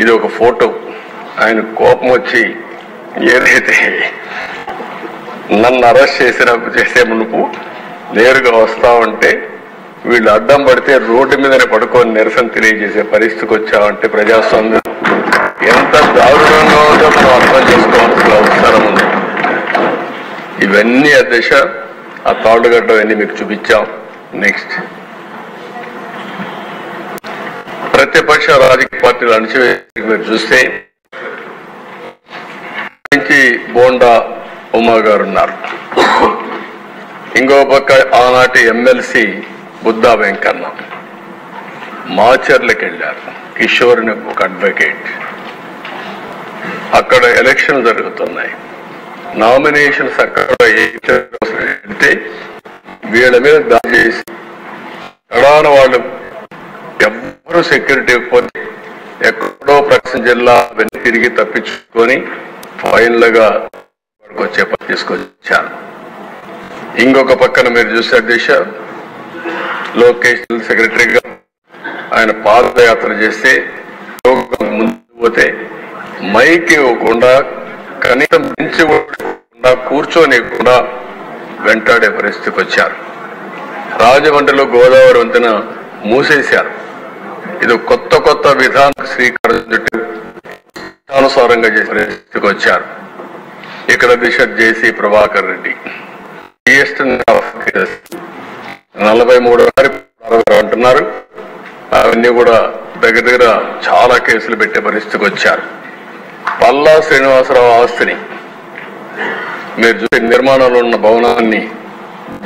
ఇది ఒక ఫోటో. ఆయన కోపం వచ్చి ఏదైతే నన్ను అరెస్ట్ చేసే మునుపు నేరుగా వస్తా ఉంటే వీళ్ళు అడ్డం పడితే రోడ్డు మీదనే పడుకొని నిరసన తెలియజేసే పరిస్థితికి వచ్చామంటే ప్రజాస్వామ్యం ఎంత దారుణంగా ఉందో మనం అర్థం చేసుకోవాల్సిన అవసరం ఉంది. ఇవన్నీ అధ్యక్ష ఆ తాడుగడ్డ అన్ని మీకు చూపించాం. నెక్స్ట్, ప్రతిపక్ష రాజకీయ పార్టీలు అణచివేసి మీరు చూస్తే నుంచి బోండా ఉమా గారు ఉన్నారు, ఇంకో పక్క ఆనాటి ఎమ్మెల్సీ బుద్ధా వెంకన్న మాచర్లకు వెళ్ళారు. కిషోర్ అని ఒక అడ్వకేట్. అక్కడ ఎలక్షన్ జరుగుతున్నాయి, నామినేషన్స్ అక్కడ వెళ్తే వీళ్ళ మీద దాడి చేసి కడాన వాళ్ళు ఎవరు సెక్యూరిటీ ఇవ్వకపోతే ఎక్కడో ప్రకాశం జిల్లా వెనక్కి తిరిగి తప్పించుకొని ఫైనల్ గా వచ్చే పని తీసుకొచ్చారు. ఇంకొక పక్కన మీరు చూసే అధ్యక్ష లోకేష్ సెక్రటరీగా ఆయన పాదయాత్ర చేస్తే ముందు పోతే మైక్ ఇవ్వకుండా కనీసం పెంచకుండా కూర్చోనివ్వకుండా వెంటాడే పరిస్థితికి వచ్చారు. రాజమండ్రిలో గోదావరి వంతెన మూసేశారు. ఇది కొత్త విధానం శ్రీకారం చుట్టూ అనుసారంగా చేసే పరిస్థితికి వచ్చారు. ఇక్కడ దిశ జేసీ ప్రభాకర్ రెడ్డి 43 అంటున్నారు. అవన్నీ కూడా దగ్గర చాలా కేసులు పెట్టే పరిస్థితికి వచ్చారు. పల్లా శ్రీనివాసరావు ఆస్తిని మీరు చూసే నిర్మాణంలో ఉన్న భవనాన్ని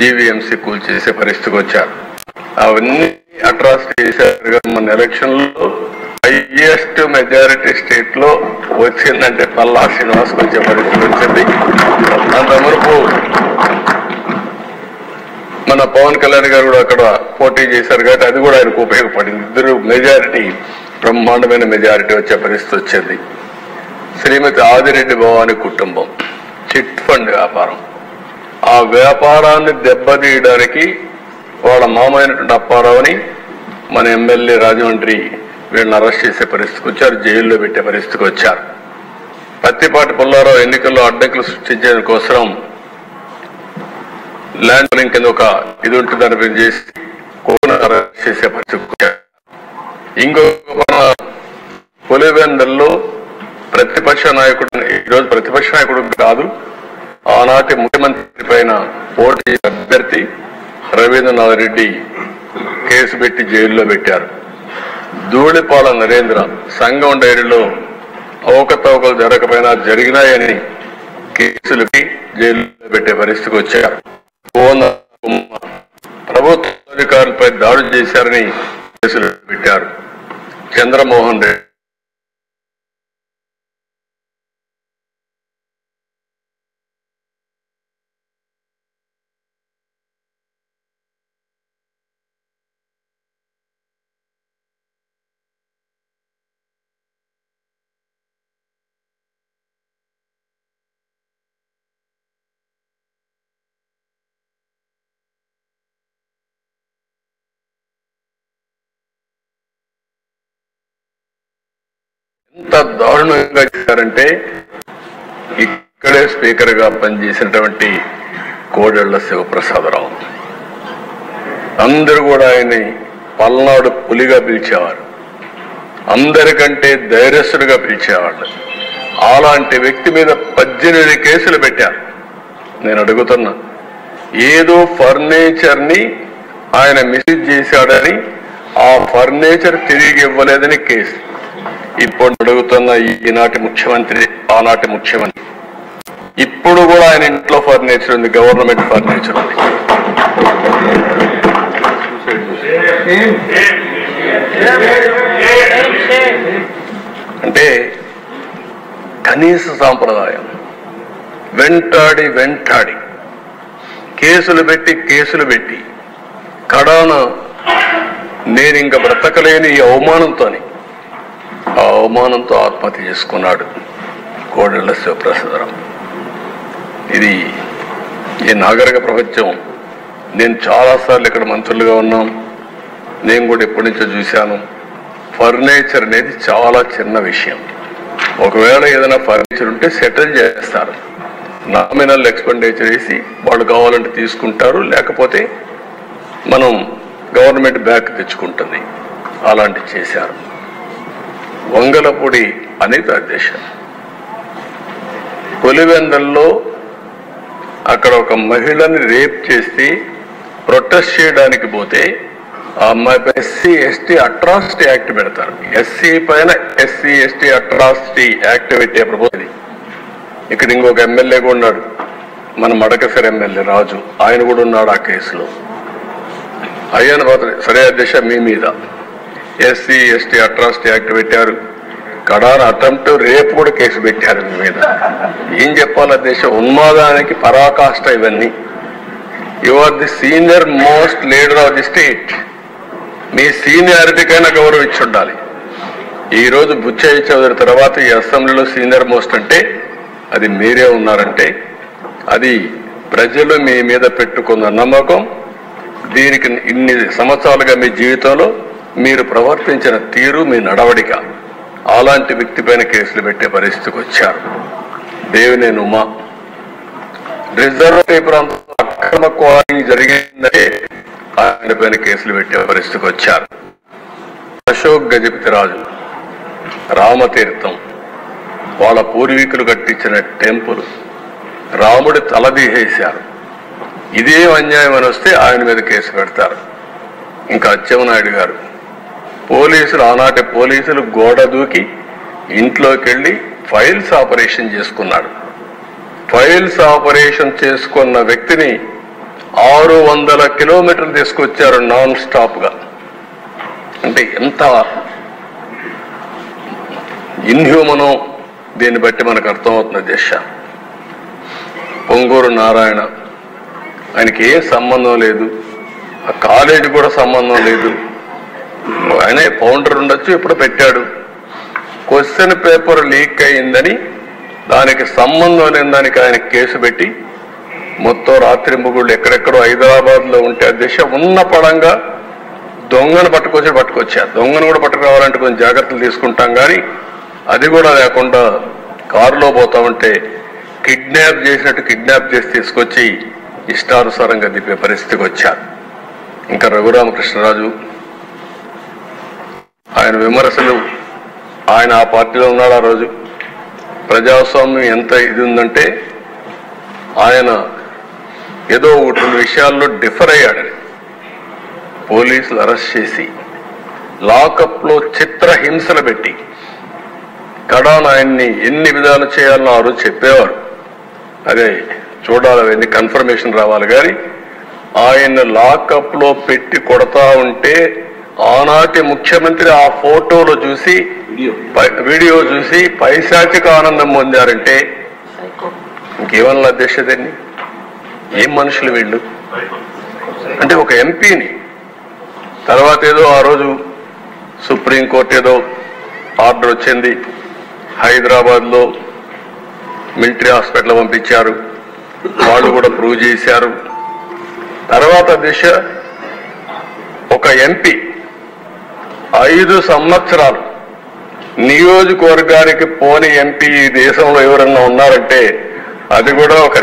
జీవీఎంసీ కూల్చేసే పరిస్థితికి వచ్చారు. అవన్నీ అట్రాసిటీ చేశారు. మన ఎలక్షన్ లో హైయెస్ట్ మెజారిటీ స్టేట్ లో వచ్చిందంటే పల్లా శ్రీనివాస్ వచ్చే పరిస్థితి వచ్చింది. అంత వరకు మన పవన్ కళ్యాణ్ గారు కూడా అక్కడ పోటీ చేశారు కాబట్టి అది కూడా ఆయనకు ఉపయోగపడింది. ఇద్దరు మెజారిటీ, బ్రహ్మాండమైన మెజారిటీ వచ్చే పరిస్థితి వచ్చింది. శ్రీమతి ఆదిరెడ్డి భవాని కుటుంబం చిట్ ఫండ్ వ్యాపారం, ఆ వ్యాపారాన్ని దెబ్బతీయడానికి వాళ్ళ మామైనటువంటి అప్పారావుని మన ఎమ్మెల్యే రాజమండ్రి వీళ్ళని అరెస్ట్ చేసే పరిస్థితికి వచ్చారు, జైల్లో పెట్టే పరిస్థితికి వచ్చారు. పత్తిపాటి పుల్లారావు ఎన్నికల్లో అడ్డంకులు సృష్టించడం కోసం ల్యాండ్ పూలింగ్ కింద ఒక ఇది ఉంటుందని మేము చేసి అరెస్ట్ చేసే పరిస్థితికి వచ్చారు. ఇంకొక పులివెందుల్లో ప్రతిపక్ష నాయకుడు, ఈరోజు ప్రతిపక్ష నాయకుడు కాదు, ఆనాటి ముఖ్యమంత్రి పైన పోటీ అభ్యర్థి రవీంద్రనాథ్ రెడ్డి కేసు పెట్టి జైల్లో పెట్టారు. ధూళిపాల నరేంద్ర సంఘం డైరీలో అవకతవకలు జరగకపోయినా జరిగినాయని కేసులకి జైల్లో పెట్టే పరిస్థితికి వచ్చారు. ప్రభుత్వ అధికారులపై దాడులు చేశారని కేసులు పెట్టారు. చంద్రమోహన్ రెడ్డి ఎంత దారుణంగా చేశారంటే ఇక్కడే స్పీకర్ గా పనిచేసినటువంటి కోడెళ్ల శివప్రసాదరావు అందరూ కూడా ఆయన్ని పల్నాడు పులిగా పిలిచేవారు, అందరికంటే ధైర్యస్తుడిగా పిలిచేవాళ్ళు. అలాంటి వ్యక్తి మీద 18 కేసులు పెట్టారు. నేను అడుగుతున్నా, ఏదో ఫర్నిచర్ ని ఆయన మిస్యూజ్ చేశాడని ఆ ఫర్నిచర్ తిరిగి ఇవ్వలేదని కేసు. ఇప్పుడు అడుగుతున్న ఈనాటి ముఖ్యమంత్రి, ఆనాటి ముఖ్యమంత్రి, ఇప్పుడు కూడా ఆయన ఇంట్లో ఫర్నిచర్ ఉంది, గవర్నమెంట్ ఫర్నిచర్ ఉంది. అంటే కనీస సాంప్రదాయం వెంటాడి కేసులు పెట్టి కడాన నేను ఇంకా బ్రతకలేని ఈ అవమానంతో ఆత్మహత్య చేసుకున్నాడు కోడెళ్ల శివప్రసాదరావు. ఇది ఈ నాగరిక ప్రపంచం. నేను చాలాసార్లు ఇక్కడ మంత్రులుగా ఉన్నాం, నేను కూడా ఎప్పటి నుంచో చూశాను. ఫర్నిచర్ అనేది చాలా చిన్న విషయం. ఒకవేళ ఏదైనా ఫర్నిచర్ ఉంటే సెటిల్ చేస్తారు, నామినల్ ఎక్స్పెండిచర్ వేసి వాళ్ళు కావాలంటే తీసుకుంటారు, లేకపోతే మనం గవర్నమెంట్ బ్యాక్ తెచ్చుకుంటుంది. అలాంటి చేశారు. వంగలపూడి అనిత అధ్యక్ష పులివెందల్లో అక్కడ ఒక మహిళని రేప్ చేసి ప్రొటెస్ట్ చేయడానికి పోతే ఆ అమ్మాయిపై ఎస్సీ ఎస్టీ అట్రాసిటీ యాక్ట్ పెడతారు. ఎస్సీ పైన ఎస్సీ ఎస్టీ అట్రాసిటీ యాక్ట్ పెట్టే ప్రపోజల్. ఇక్కడ ఇంకొక ఎమ్మెల్యే కూడా ఉన్నాడు, మన మడకసరి ఎమ్మెల్యే రాజు, ఆయన కూడా ఉన్నాడు ఆ కేసులో. అయ్యాను సరే అధ్యక్ష, మీ మీద ఎస్సీ ఎస్టీ అట్రాసిటీ యాక్ట్ పెట్టారు, కడాన అటెంప్ట్ రేపు కూడా కేసు పెట్టారు మీ మీద. ఏం చెప్పాలి అధ్యక్ష, ఉన్మాదానికి పరాకాష్ట ఇవన్నీ. You are the senior most leader of the state. మీ సీనియారిటీకైనా గౌరవం ఇచ్చి ఉండాలి. ఈరోజు బుచ్చయ్య చౌదరి తర్వాత ఈ అసెంబ్లీలో సీనియర్ మోస్ట్ అంటే అది మీరే ఉన్నారంటే అది ప్రజలు మీ మీద పెట్టుకున్న నమ్మకం. దీనికి ఇన్ని సంవత్సరాలుగా మీ జీవితంలో మీరు ప్రవర్తించిన తీరు, మీ నడవడిక, అలాంటి వ్యక్తి పైన కేసులు పెట్టే పరిస్థితికి వచ్చారు. దేవినేని ఉమా రిజర్వ్ ప్రాంతంలో అక్రమ క్వారింగ్ జరిగిందంటే ఆయన పైన కేసులు పెట్టే పరిస్థితికి వచ్చారు. అశోక్ గజపతిరాజు రామతీర్థం, వాళ్ళ పూర్వీకులు కట్టించిన టెంపుల్, రాముడి తల తీసేశారు. ఇదే అన్యాయం అని వస్తే ఆయన మీద కేసు పెడతారు. ఇంకా అచ్చెన్నాయుడు గారు పోలీసులు, ఆనాటి పోలీసులు గోడ దూకి ఇంట్లోకి వెళ్ళి ఫైల్స్ ఆపరేషన్ చేసుకున్నాడు. ఫైల్స్ ఆపరేషన్ చేసుకున్న వ్యక్తిని 600 కిలోమీటర్లు తీసుకొచ్చారు నాన్ స్టాప్ గా. అంటే ఎంత ఇన్హ్యూమనో దీన్ని బట్టి మనకు అర్థమవుతుంది దశ. పొంగూరు నారాయణ, ఆయనకి ఏం సంబంధం లేదు, ఆ కాలేజీ కూడా సంబంధం లేదు, ఆయనే ఫౌండర్ ఉండొచ్చు, ఎప్పుడు పెట్టాడు. క్వశ్చన్ పేపర్ లీక్ అయిందని దానికి సంబంధం లేని దానికి ఆయన కేసు పెట్టి మొత్తం రాత్రి ముగుళ్ళు ఎక్కడెక్కడో హైదరాబాద్లో ఉంటే అధ్యక్ష ఉన్న పడంగా దొంగను పట్టుకొచ్చారు. దొంగను కూడా పట్టుకురావాలంటే కొంచెం జాగ్రత్తలు తీసుకుంటాం, కానీ అది కూడా లేకుండా కారులో పోతా ఉంటే కిడ్నాప్ చేసినట్టు కిడ్నాప్ చేసి తీసుకొచ్చి ఇష్టానుసారంగా దిప్పే పరిస్థితికి వచ్చారు. ఇంకా రఘురామకృష్ణరాజు, ఆయన విమర్శలు, ఆయన ఆ పార్టీలో ఉన్నాడు. ఆ రోజు ప్రజాస్వామ్యం ఎంత ఇది ఉందంటే ఆయన ఏదో ఒకటి విషయాల్లో డిఫర్ అయ్యాడని పోలీసులు అరెస్ట్ చేసి లాకప్లో చిత్రహింసలు పెట్టి కడాన ఆయన్ని ఎన్ని విధాలు చేయాలని ఆ రోజు చెప్పేవారు. అదే చూడాలి, అవన్నీ కన్ఫర్మేషన్ రావాలి. కానీ ఆయన లాకప్లో పెట్టి కొడతా ఉంటే ఆనాటి ముఖ్యమంత్రి ఆ ఫోటోలో చూసి, వీడియో చూసి పైశాచిక ఆనందం పొందారంటే ఇంకేమన్నా అధ్యక్షతని, ఏం మనుషులు వీళ్ళు. అంటే ఒక ఎంపీని తర్వాత ఏదో ఆ రోజు సుప్రీంకోర్టు ఏదో ఆర్డర్ వచ్చింది, హైదరాబాద్లో మిలిటరీ హాస్పిటల్ పంపించారు, వాళ్ళు కూడా ప్రూవ్ చేశారు. తర్వాత దిశ ఒక ఎంపీ 5 సంవత్సరాలు నియోజకవర్గానికి పోని ఎంపీ ఈ దేశంలో ఎవరన్నా ఉన్నారంటే అది కూడా ఒక